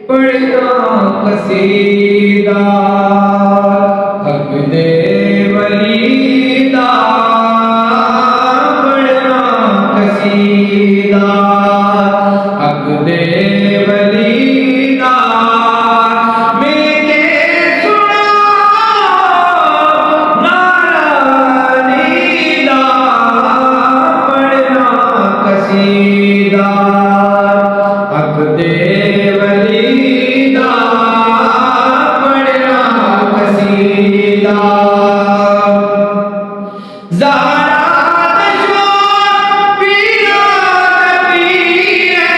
पढ़ना कसीदा हक दे वलीदा पढ़ना कसीदा हक दे वलीदा मेरे सुना नारानीदा पढ़ना कसीदा हक दे वलीदा पढ़ना कसीदा ज़हरा दशवार पीरा नबी है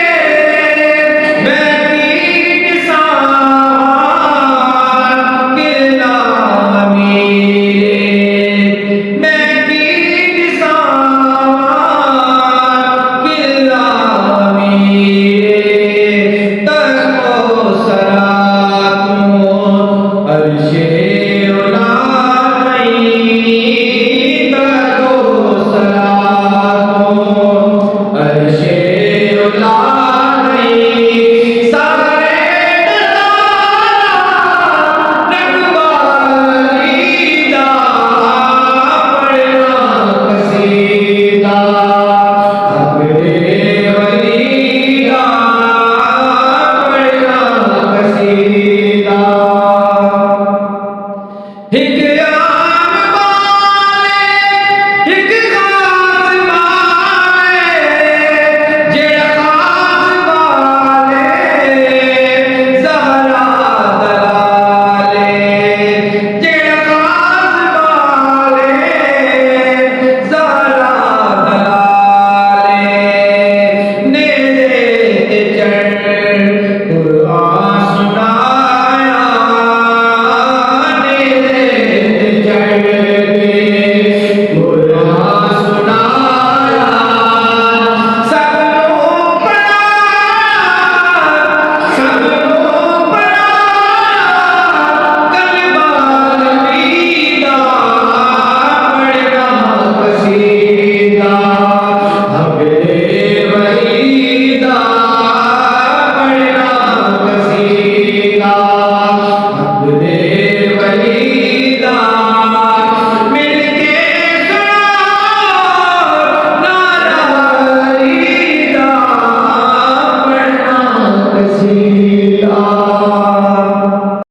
मैं कीट सार किला मीरे मैं कीट सार किला मीरे तको सरा